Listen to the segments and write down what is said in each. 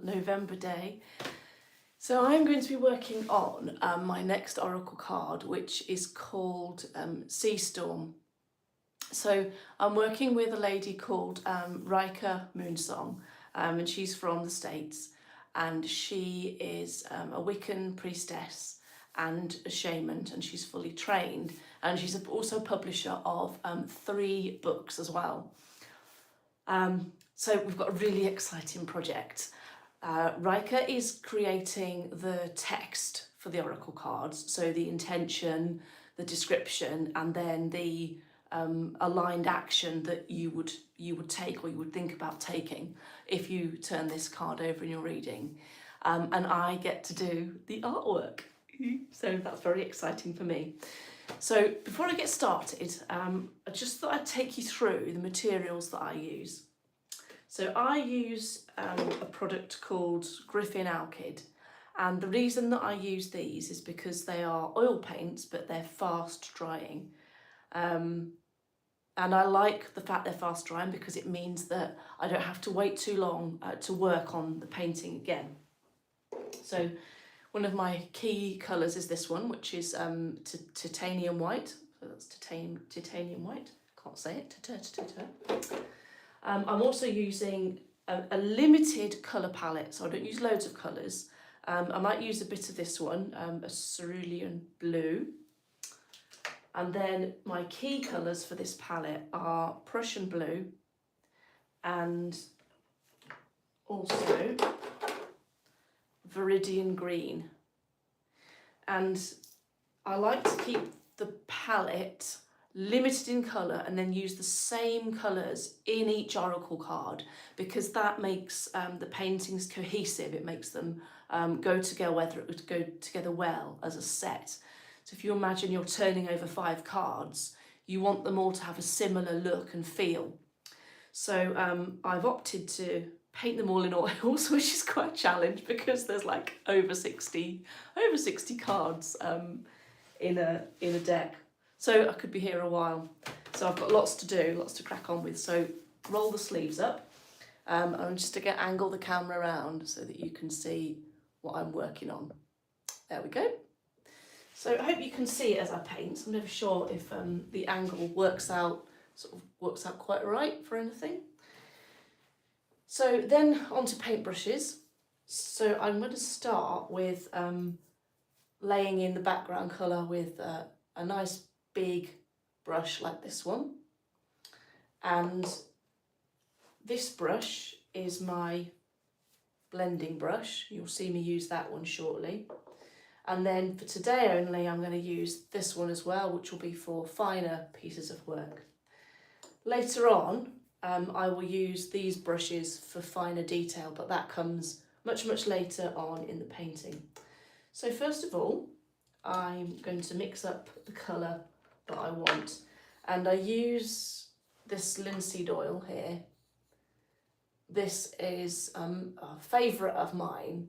November day. So I'm going to be working on my next oracle card, which is called Sea Storm. So I'm working with a lady called Rika Moonsong, and she's from the States, and she is a Wiccan priestess and a shaman, and she's fully trained, and she's also a publisher of 3 books as well. So we've got a really exciting project. Rika is creating the text for the oracle cards, so the intention, the description, and then the aligned action that you would take or you would think about taking if you turn this card over in your reading. And I get to do the artwork, so that's very exciting for me. So before I get started, I just thought I'd take you through the materials that I use. So I use a product called Griffin Alkyd, and the reason that I use these is because they are oil paints, but they're fast drying. And I like the fact they're fast drying because it means that I don't have to wait too long to work on the painting again. So one of my key colours is this one, which is titanium white. So that's titanium white. Can't say it. I'm also using a limited colour palette, so I don't use loads of colours. I might use a bit of this one, a cerulean blue. And then my key colours for this palette are Prussian blue and also Viridian green. And I like to keep the palette limited in colour and then use the same colours in each oracle card, because that makes the paintings cohesive. It makes them go together well as a set. So if you imagine you're turning over 5 cards, you want them all to have a similar look and feel. So I've opted to paint them all in oils, which is quite a challenge because there's like over 60 cards in a deck. So I could be here a while. So I've got lots to do, lots to crack on with. So roll the sleeves up. And just to angle the camera around so that you can see what I'm working on. There we go. So I hope you can see it as I paint. I'm never sure if the angle works out quite right for anything. So then onto paintbrushes. So I'm going to start with laying in the background colour with a nice big brush like this one. And this brush is my blending brush. You'll see me use that one shortly. And then for today only, I'm going to use this one as well, which will be for finer pieces of work. Later on, I will use these brushes for finer detail, but that comes much later on in the painting. So first of all, I'm going to mix up the colour that I want. And I use this linseed oil here. This is a favourite of mine.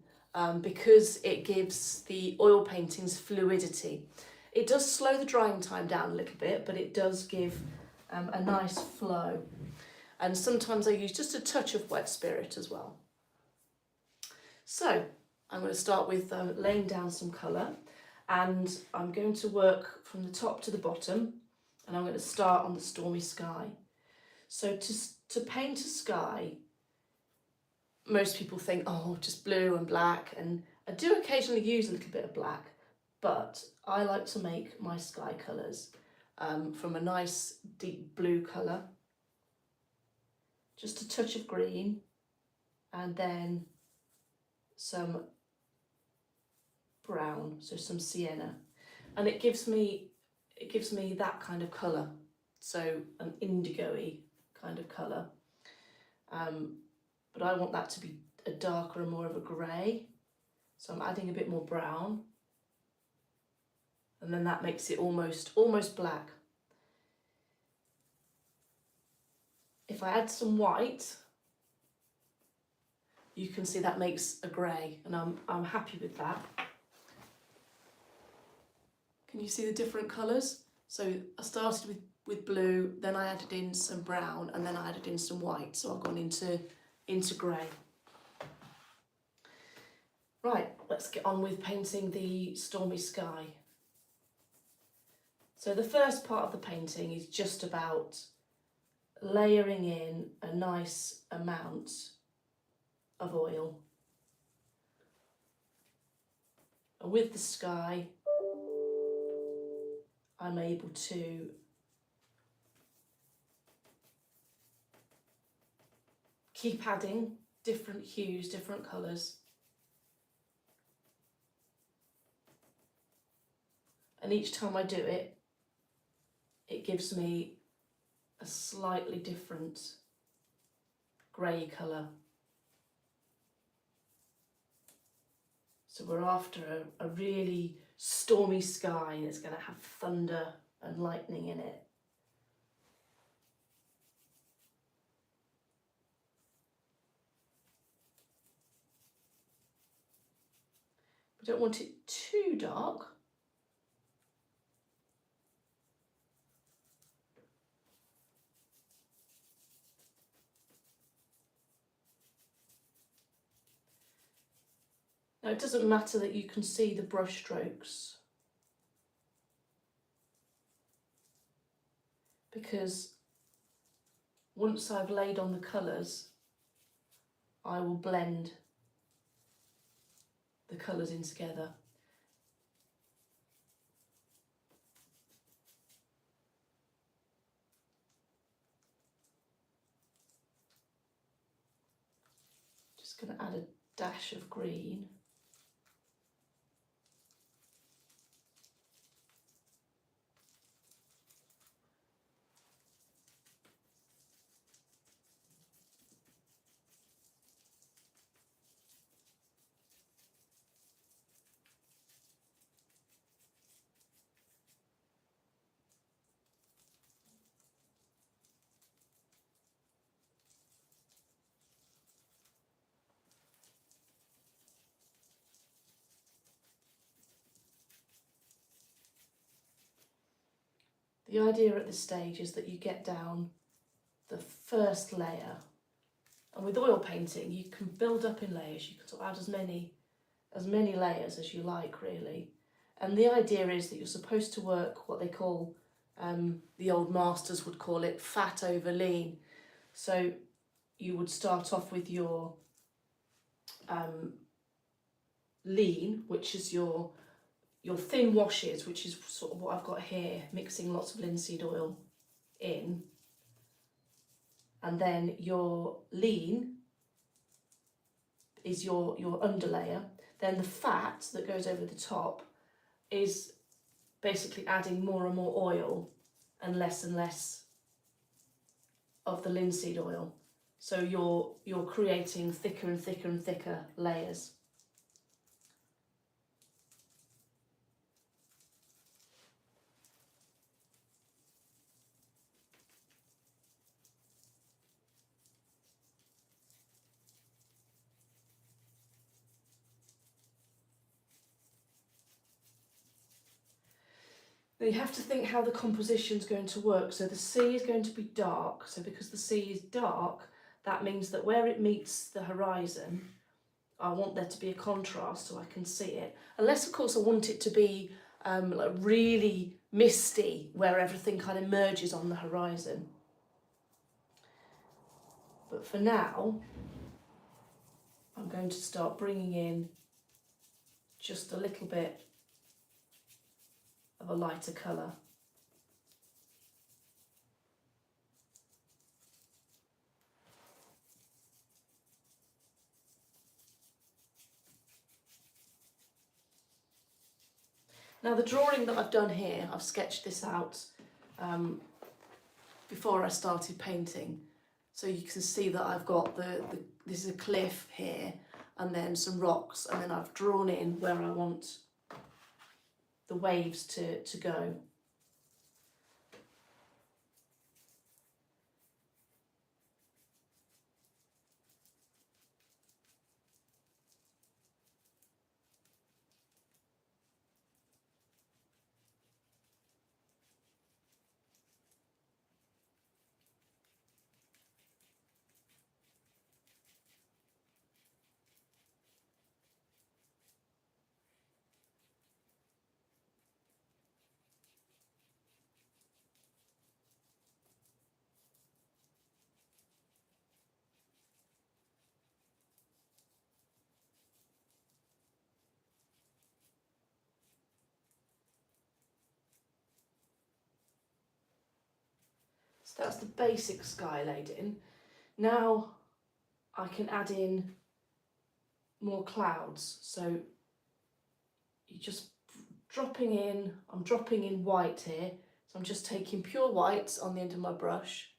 Because it gives the oil paintings fluidity. It does slow the drying time down a little bit, but it does give a nice flow. And sometimes I use just a touch of wet spirit as well. So I'm going to start with laying down some colour, and I'm going to work from the top to the bottom, and I'm going to start on the stormy sky. So to paint a sky, most people think, oh, just blue and black, and I do occasionally use a little bit of black, but I like to make my sky colours from a nice deep blue colour, just a touch of green, and then some brown, so some sienna, and it gives me that kind of colour, so an indigo-y kind of colour. But I want that to be a darker and more of a grey. So I'm adding a bit more brown. And then that makes it almost black. If I add some white, you can see that makes a grey, and I'm happy with that. Can you see the different colours? So I started with blue, then I added in some brown, and then I added in some white. So I've gone into grey. Right, let's get on with painting the stormy sky. So the first part of the painting is just about layering in a nice amount of oil. And with the sky, I'm able to keep adding different hues, different colours. And each time I do it, it gives me a slightly different grey colour. So we're after a really stormy sky that's going to have thunder and lightning in it. We don't want it too dark. Now it doesn't matter that you can see the brush strokes, because once I've laid on the colours, I will blend the colours in together. Just going to add a dash of green. The idea at this stage is that you get down the first layer, and with oil painting you can build up in layers. You can sort of add as many layers as you like, really. And the idea is that you're supposed to work what they call, the old masters would call it, fat over lean. So you would start off with your lean, which is your thin washes, which is sort of what I've got here, mixing lots of linseed oil in. And then your lean is your underlayer. Then the fat that goes over the top is basically adding more and more oil and less of the linseed oil. So you're creating thicker and thicker and thicker layers. Now you have to think how the composition is going to work. So the sea is going to be dark. So because the sea is dark, that means that where it meets the horizon, I want there to be a contrast so I can see it. Unless, of course, I want it to be like really misty, where everything kind of merges on the horizon. But for now, I'm going to start bringing in just a little bit of a lighter colour. Now the drawing that I've done here, I've sketched this out before I started painting. So you can see that I've got this is a cliff here, and then some rocks, and then I've drawn in where I want the waves to go. So that's the basic sky laid in. Now I can add in more clouds. So you're just dropping in, I'm dropping in white here. So I'm just taking pure white on the end of my brush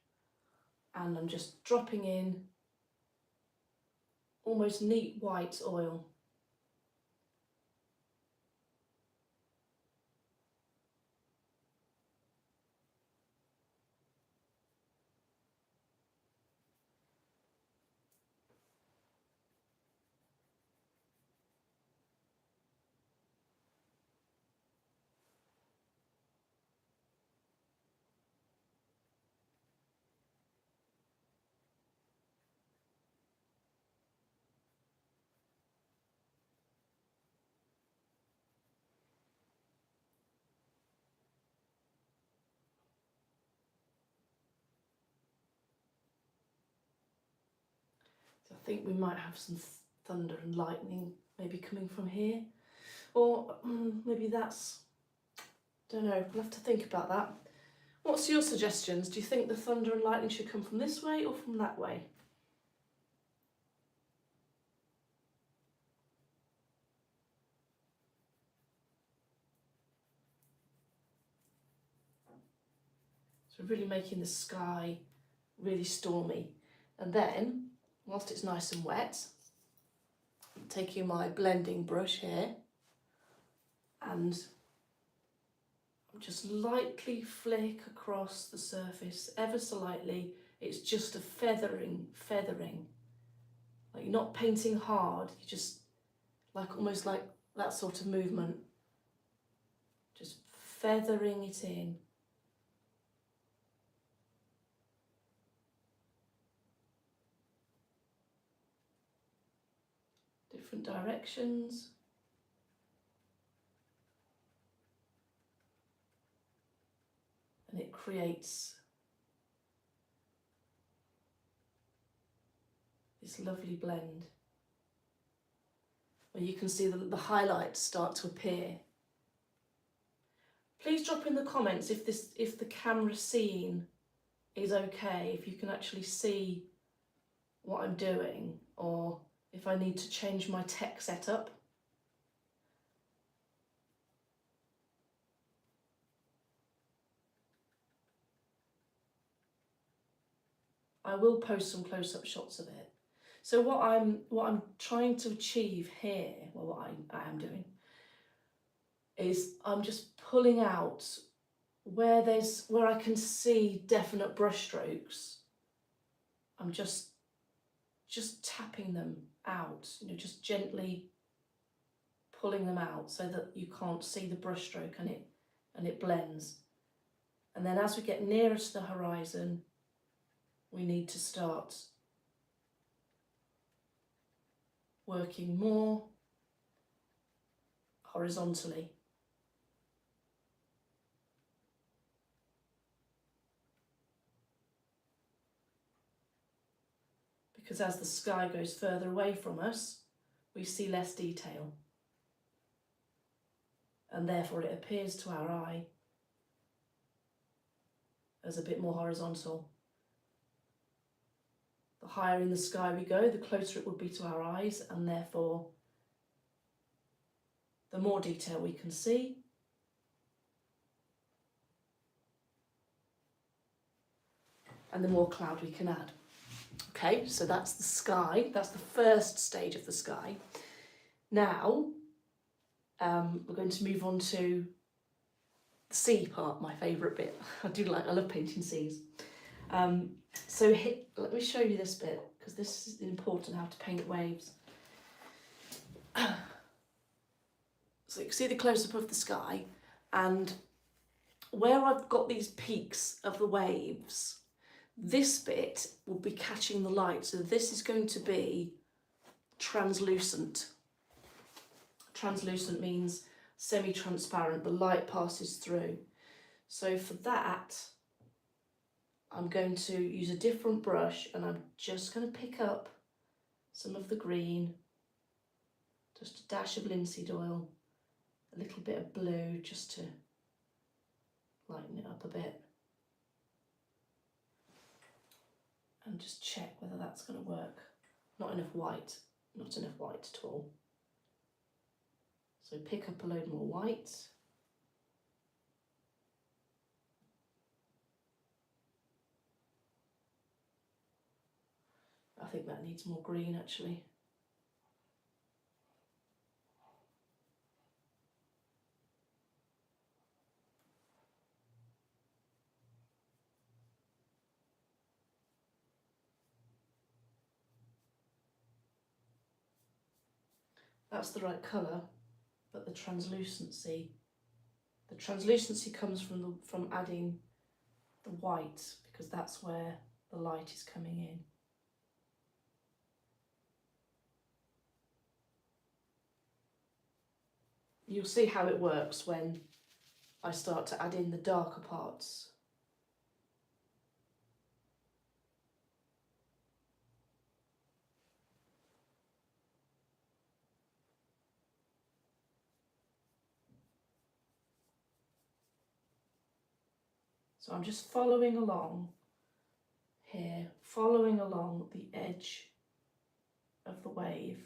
and I'm just dropping in almost neat white oil. So I think we might have some thunder and lightning maybe coming from here, or maybe that's, don't know, we'll have to think about that. What's your suggestions? Do you think the thunder and lightning should come from this way or from that way? So really making the sky really stormy. And then, whilst it's nice and wet, I'm taking my blending brush here and just lightly flick across the surface, ever so lightly. It's just a feathering. Like you're not painting hard, you just almost like that sort of movement. Just feathering it in. Different directions. And it creates this lovely blend where you can see the highlights start to appear. Please drop in the comments if the camera scene is okay, if you can actually see what I'm doing, or if I need to change my tech setup. I will post some close-up shots of it. So what I'm trying to achieve here, well, what I am doing, is I'm just pulling out where I can see definite brush strokes. I'm just tapping them out, you know, just gently pulling them out so that you can't see the brush stroke and it blends. And then as we get nearer to the horizon, we need to start working more horizontally. Because as the sky goes further away from us, we see less detail. And therefore it appears to our eye as a bit more horizontal. The higher in the sky we go, the closer it would be to our eyes, and therefore the more detail we can see. And the more cloud we can add. Okay, so that's the sky, that's the first stage of the sky. Now, we're going to move on to the sea part, my favourite bit. I love painting seas. So let me show you this bit, because this is important, how to paint waves. So you can see the close-up of the sky, and where I've got these peaks of the waves, this bit will be catching the light. So this is going to be translucent. Translucent means semi-transparent, the light passes through. So for that, I'm going to use a different brush, and I'm just going to pick up some of the green, just a dash of linseed oil, a little bit of blue just to lighten it up a bit. and just check whether that's going to work. Not enough white at all. So pick up a load more white. I think that needs more green actually. That's the right colour, but the translucency comes from adding the white, because that's where the light is coming in. You'll see how it works when I start to add in the darker parts. So I'm just following along here, following along the edge of the wave.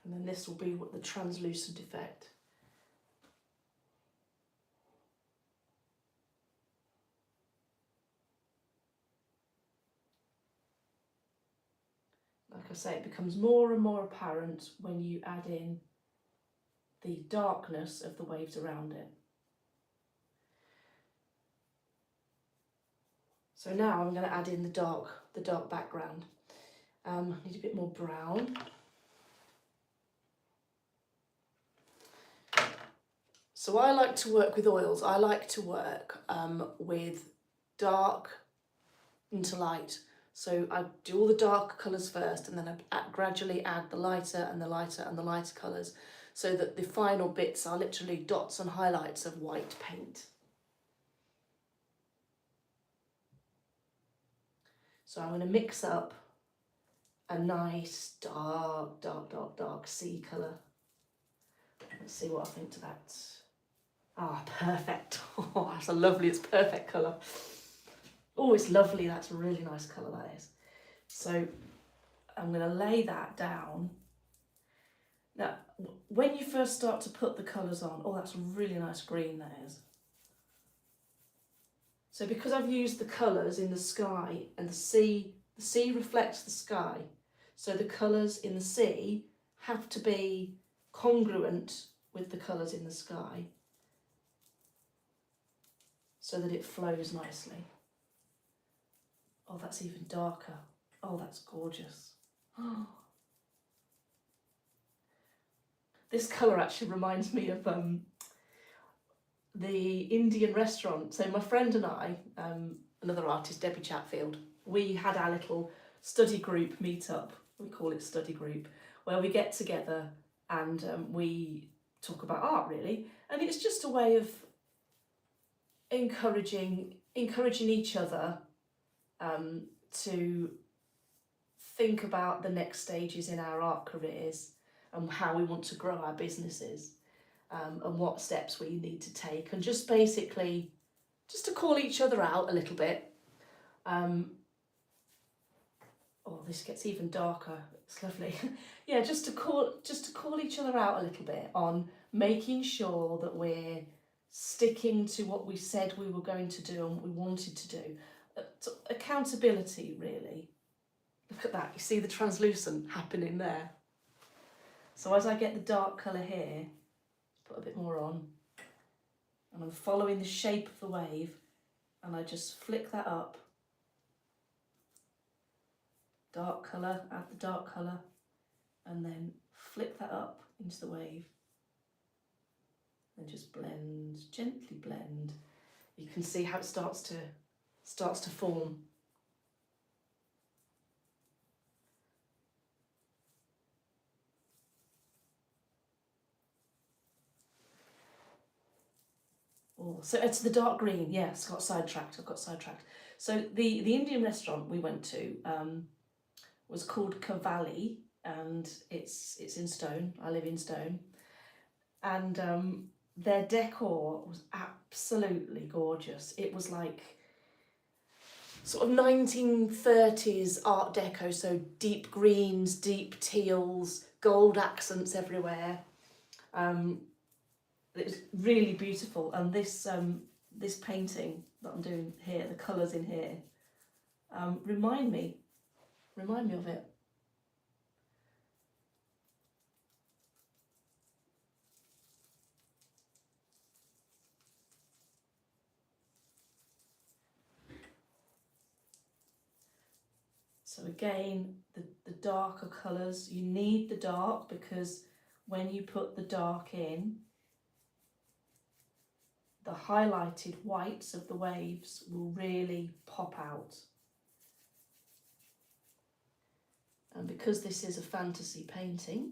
And then this will be what the translucent effect. Like I say, it becomes more and more apparent when you add in the darkness of the waves around it. So now I'm going to add in the dark background. I need a bit more brown. So I like to work with oils. I like to work with dark into light. So I do all the dark colours first, and then I gradually add the lighter and the lighter and the lighter colours, so that the final bits are literally dots and highlights of white paint. So I'm going to mix up a nice dark sea colour. Let's see what I think to that. Ah, perfect. Oh, that's a lovely, it's perfect colour. Oh, it's lovely. That's a really nice colour, that is. So I'm going to lay that down. Now, when you first start to put the colours on, oh, that's a really nice green, that is. So because I've used the colours in the sky and the sea reflects the sky, so the colours in the sea have to be congruent with the colours in the sky so that it flows nicely. Oh, that's even darker. Oh, that's gorgeous. Oh. This colour actually reminds me of the Indian restaurant. So my friend and I, another artist, Debbie Chatfield, we had our little study group meet up. We call it study group, where we get together and we talk about art, really. And it's just a way of encouraging each other to think about the next stages in our art careers and how we want to grow our businesses, and what steps we need to take, and just basically just to call each other out a little bit. Oh, this gets even darker. It's lovely. Yeah, just to call each other out a little bit on making sure that we're sticking to what we said we were going to do and what we wanted to do. Accountability, really. Look at that. You see the translucent happening there. So as I get the dark colour here, put a bit more on, and I'm following the shape of the wave, and I just flick that up. Dark colour, add the dark colour, and then flick that up into the wave. And just blend, gently blend. You can see how it starts to form. Oh, so it's the dark green. Yes, got sidetracked. I got sidetracked. So the Indian restaurant we went to was called Cavalli, and it's in Stone. I live in Stone, and their decor was absolutely gorgeous. It was like sort of 1930s Art Deco, so deep greens, deep teals, gold accents everywhere. It was really beautiful, and this painting that I'm doing here, the colours in here, remind me of it. So again, the darker colours, you need the dark because when you put the dark in, the highlighted whites of the waves will really pop out. And because this is a fantasy painting,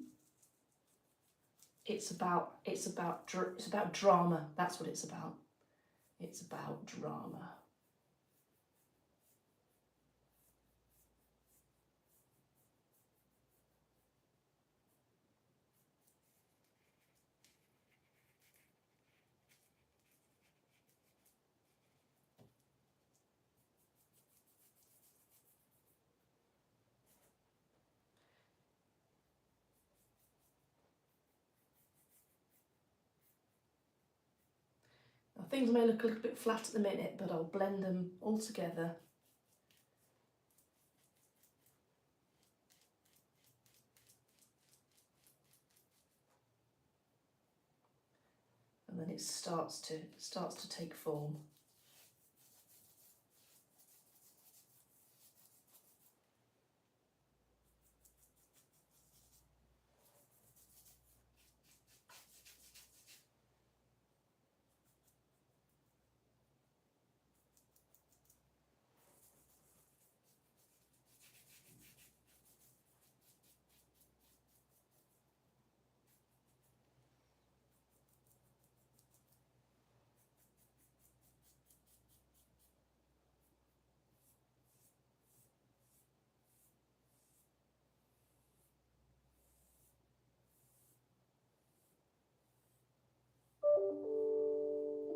it's about drama. That's what it's about. It's about drama. Now, things may look a little bit flat at the minute, but I'll blend them all together. And then it starts to take form.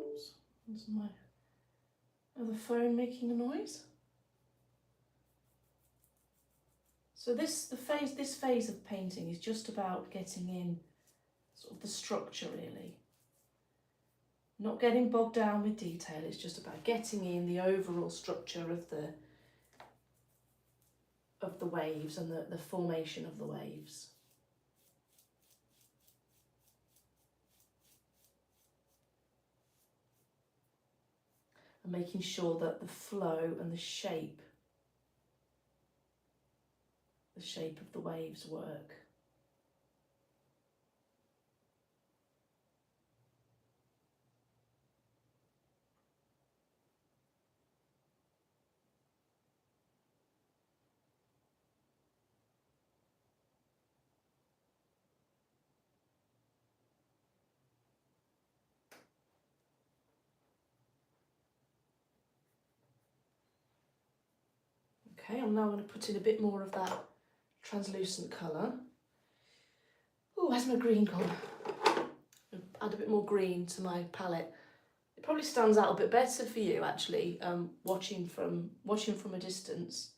Oops, that's my other phone making a noise. So this phase of painting is just about getting in sort of the structure, really. Not getting bogged down with detail, it's just about getting in the overall structure of the waves and the formation of the waves. And making sure that the flow and the shape of the waves work. Okay, I'm now going to put in a bit more of that translucent colour. Oh, where's my green gone? Add a bit more green to my palette. It probably stands out a bit better for you actually, watching from a distance.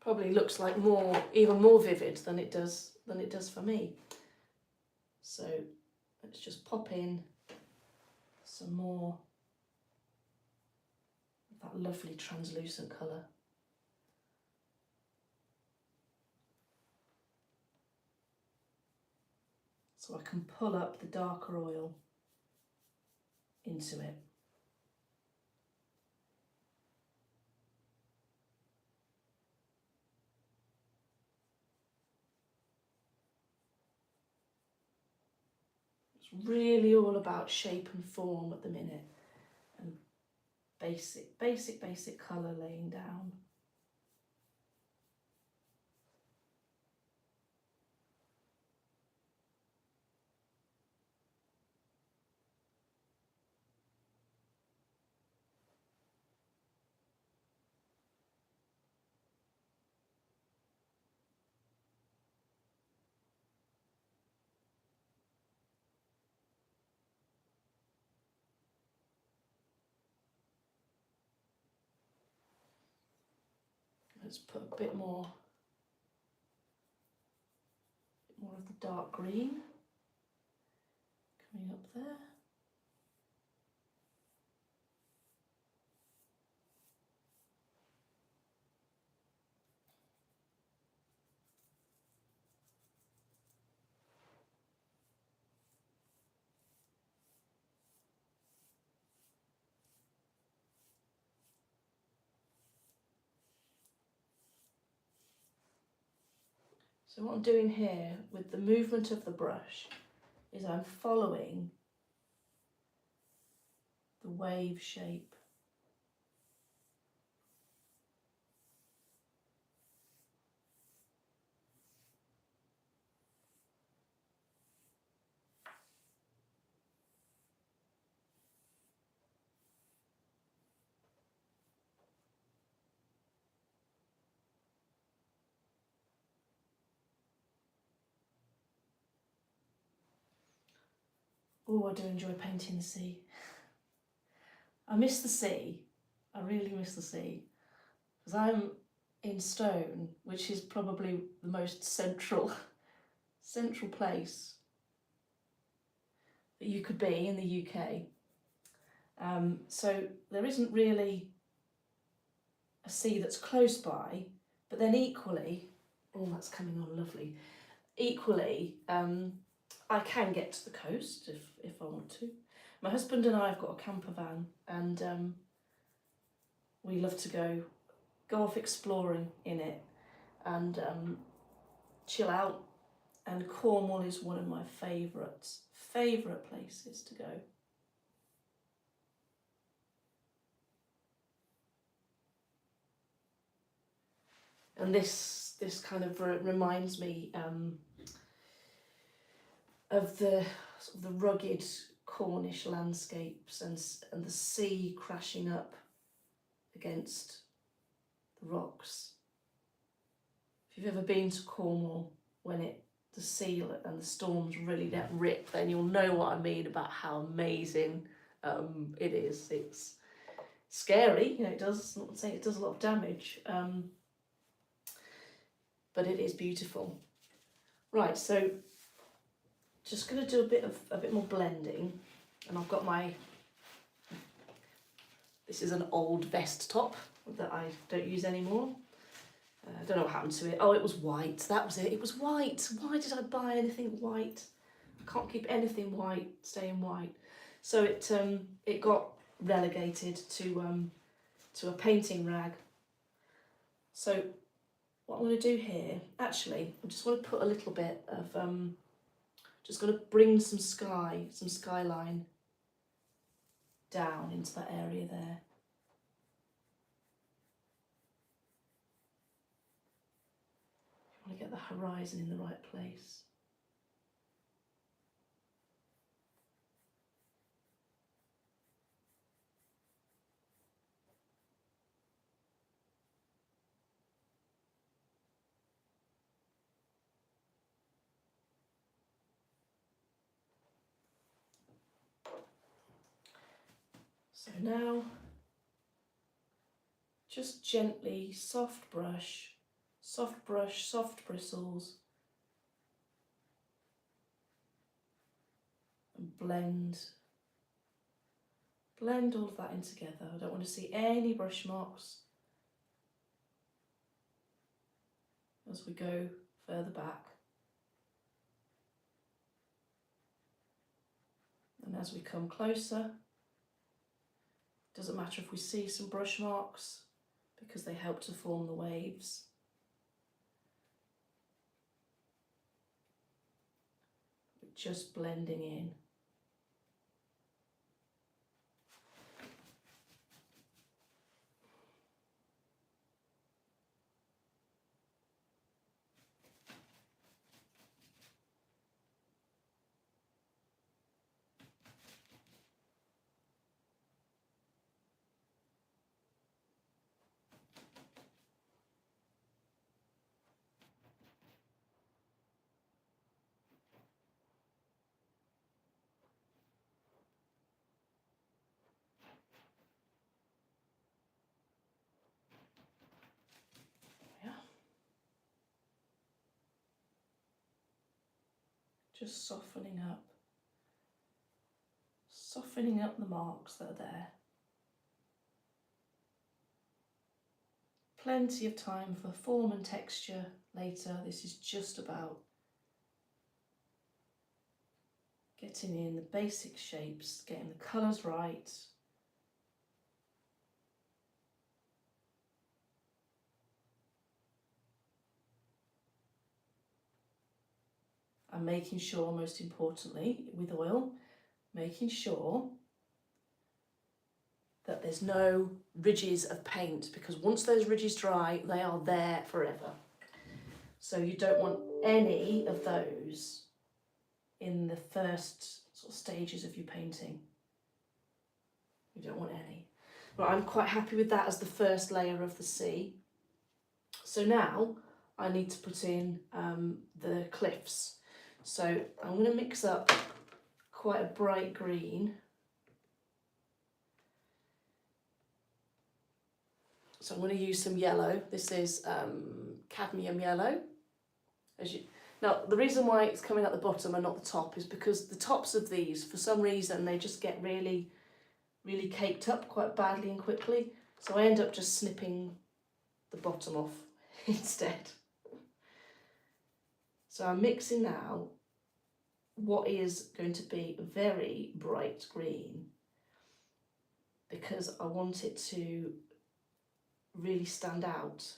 Probably looks like even more vivid than it does for me. So let's just pop in some more of that lovely translucent colour. So I can pull up the darker oil into it. It's really all about shape and form at the minute, and basic colour laying down. Let's put a bit more of the dark green coming up there. So what I'm doing here with the movement of the brush is I'm following the wave shape. Oh, I do enjoy painting the sea. I miss the sea. I really miss the sea. Because I'm in Stone, which is probably the most central place that you could be in the UK. So there isn't really a sea that's close by, but then equally, oh, that's coming on lovely. Equally, I can get to the coast if I want to. My husband and I have got a camper van, and we love to go off exploring in it and chill out. And Cornwall is one of my favourite places to go. And this kind of reminds me of the sort of the rugged Cornish landscapes and the sea crashing up against the rocks. If you've ever been to Cornwall, when the sea and the storms really let rip, then you'll know what I mean about how amazing it is. It's scary, you know. It does, I'm not saying it does a lot of damage, but it is beautiful. Right, so just going to do a bit more blending, and I've got this is an old vest top that I don't use anymore. I don't know what happened to it. Oh, it was white. That was it. It was white. Why did I buy anything white? I can't keep anything white staying white. So it got relegated to a painting rag. So what I'm going to do here, actually, I just want to put a little bit of just going to bring some skyline down into that area there. I want to get the horizon in the right place. So now, just gently, soft brush, soft bristles, and blend all of that in together. I don't want to see any brush marks as we go further back. And as we come closer, doesn't matter if we see some brush marks because they help to form the waves. We're just blending in. Just softening up the marks that are there. Plenty of time for form and texture later. This is just about getting in the basic shapes, getting the colours right. And making sure, most importantly, with oil, making sure that there's no ridges of paint, because once those ridges dry, they are there forever. So you don't want any of those in the first sort of stages of your painting. You don't want any. But I'm quite happy with that as the first layer of the sea. So now I need to put in the cliffs. So I'm going to mix up quite a bright green. So I'm going to use some yellow. This is cadmium yellow. Now, the reason why it's coming at the bottom and not the top is because the tops of these, for some reason, they just get really, really caked up quite badly and quickly. So I end up just snipping the bottom off instead. So I'm mixing now what is going to be very bright green, because I want it to really stand out. So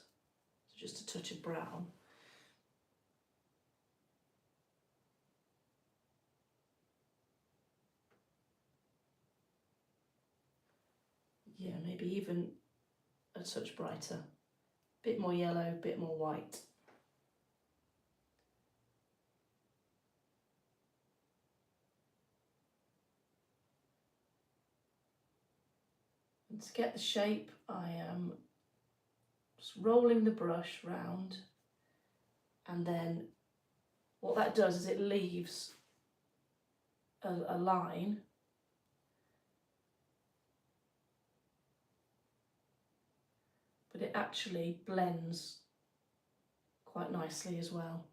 just a touch of brown. Yeah, maybe even a touch brighter. Bit more yellow, bit more white. And to get the shape, I am just rolling the brush round, and then what that does is it leaves a line, but it actually blends quite nicely as well.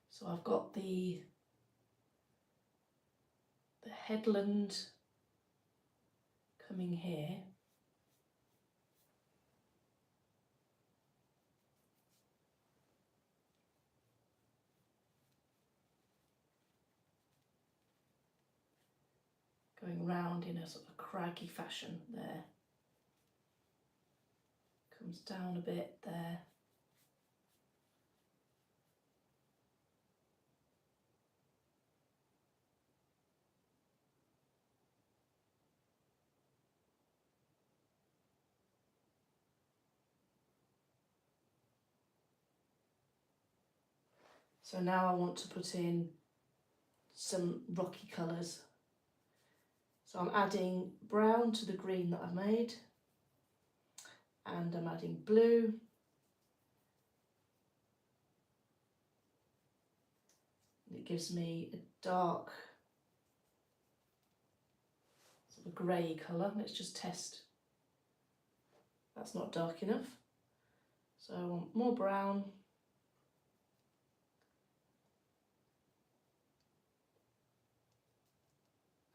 So I've got the headland coming here. Going round in a sort of craggy fashion there. Comes down a bit there. So now I want to put in some rocky colours. So I'm adding brown to the green that I've made, and I'm adding blue. It gives me a dark, sort of grey colour. Let's just test. That's not dark enough. So I want more brown.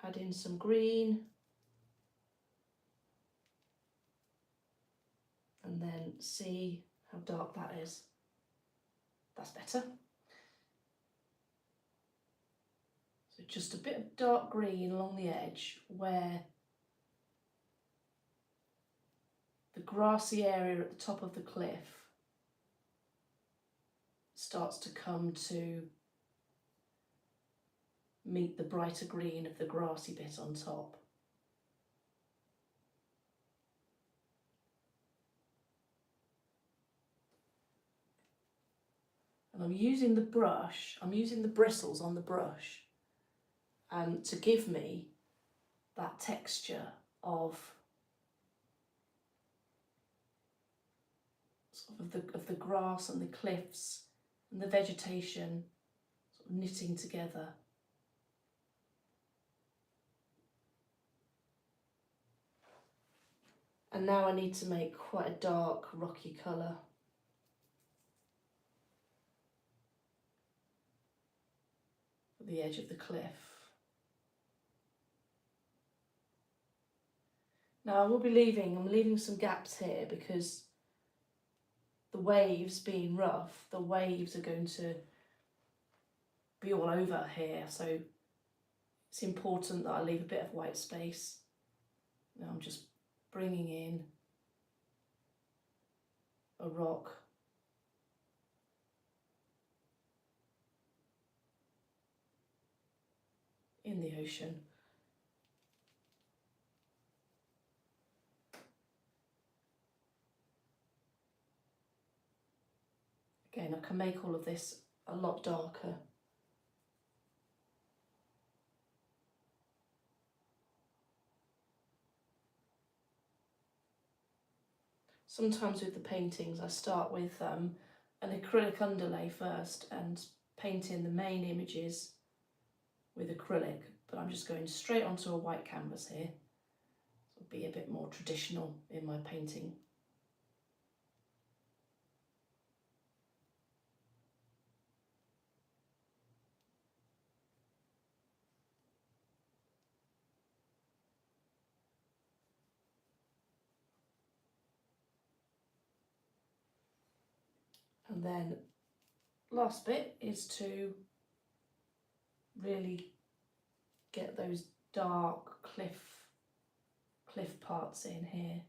Add in some green. And then see how dark that is. That's better. So just a bit of dark green along the edge where the grassy area at the top of the cliff starts to come to meet the brighter green of the grassy bit on top. And I'm using the brush, I'm using the bristles on the brush to give me that texture of sort of the grass and the cliffs and the vegetation sort of knitting together. And now I need to make quite a dark rocky colour. For the edge of the cliff. Now I'm leaving some gaps here because the waves being rough, the waves are going to be all over here, so it's important that I leave a bit of white space. Now I'm just bringing in a rock in the ocean. Again, I can make all of this a lot darker. Sometimes with the paintings I start with an acrylic underlay first and paint in the main images with acrylic, but I'm just going straight onto a white canvas here. So be a bit more traditional in my painting. And then last bit is to really get those dark cliff parts in here.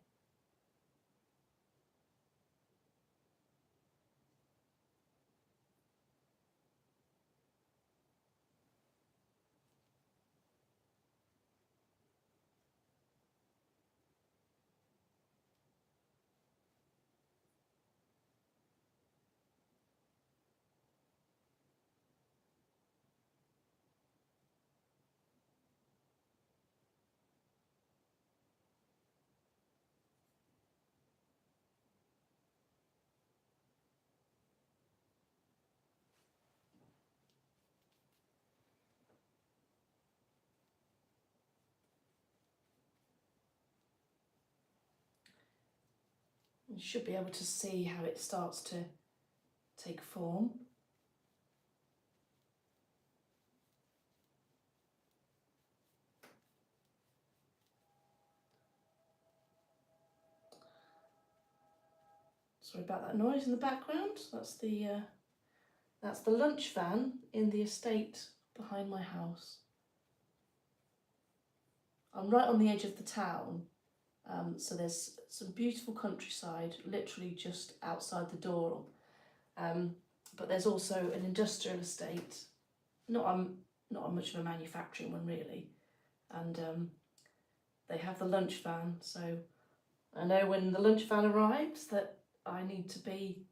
You should be able to see how it starts to take form. Sorry about that noise in the background. That's the lunch van in the estate behind my house. I'm right on the edge of the town, so there's some beautiful countryside literally just outside the door. But there's also an industrial estate, not much of a manufacturing one really, and they have the lunch van, so I know when the lunch van arrives that I need to be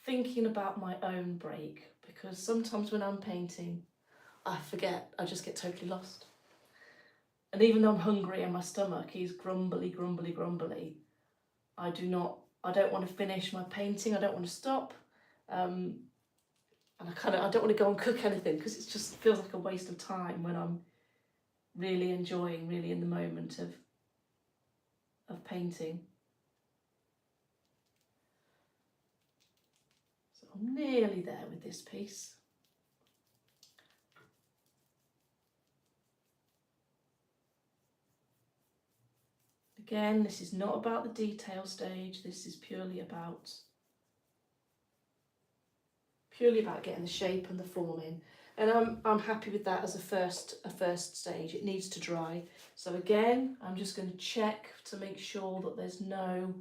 thinking about my own break, because sometimes when I'm painting I forget, I just get totally lost. And even though I'm hungry and my stomach is grumbly, I don't want to finish my painting, I don't want to stop. And I don't want to go and cook anything because it just feels like a waste of time when I'm really enjoying, really in the moment of painting. So I'm nearly there with this piece. Again, this is not about the detail stage, this is purely about getting the shape and the form in. And I'm happy with that as a first stage. It needs to dry. So again, I'm just going to check to make sure that there's no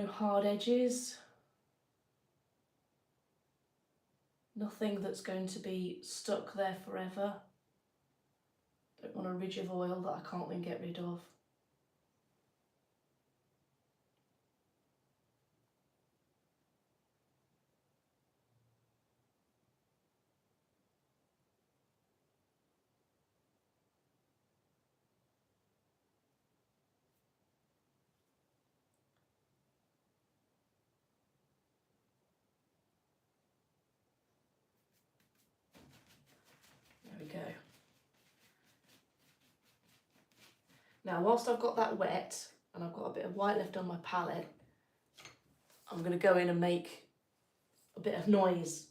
hard edges. Nothing that's going to be stuck there forever. Don't want a ridge of oil that I can't then get rid of. There we go. Now, whilst I've got that wet and I've got a bit of white left on my palette, I'm going to go in and make a bit of noise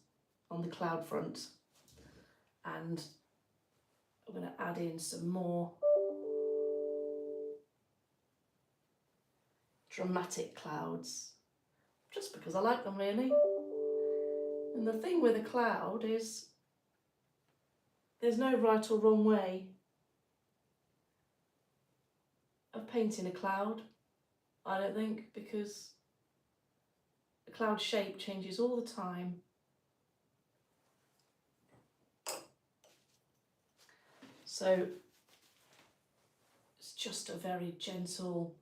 on the cloud front, and I'm going to add in some more dramatic clouds, just because I like them really. And the thing with a cloud is there's no right or wrong way of painting a cloud, I don't think, because the cloud shape changes all the time. So it's just a very gentle,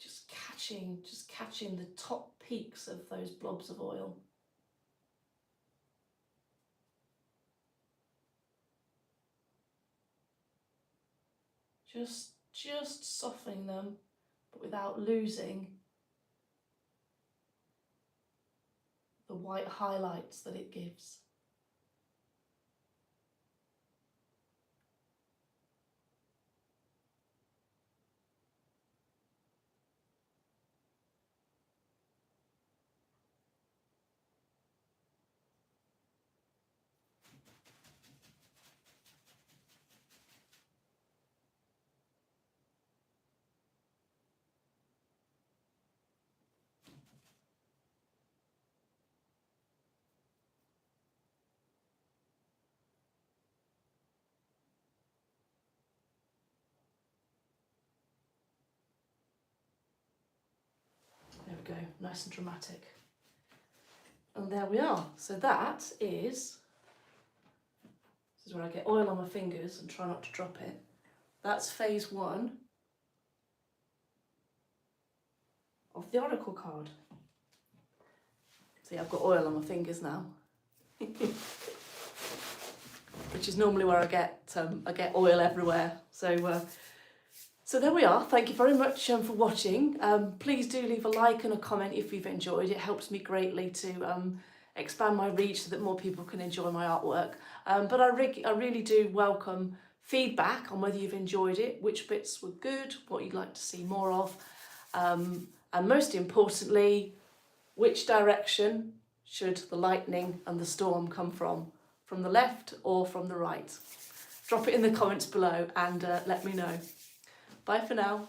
just catching the top peaks of those blobs of oil. Just softening them, but without losing the white highlights that it gives. There we go, nice and dramatic. And there we are. So this is where I get oil on my fingers and try not to drop it. That's phase 1 of the oracle card. See, I've got oil on my fingers now, which is normally where I get oil everywhere. So there we are. Thank you very much for watching. Please do leave a like and a comment if you've enjoyed. It helps me greatly to expand my reach so that more people can enjoy my artwork. But I really do welcome feedback on whether you've enjoyed it, which bits were good, what you'd like to see more of, and most importantly, which direction should the lightning and the storm come from the left or from the right? Drop it in the comments below and let me know. Bye for now.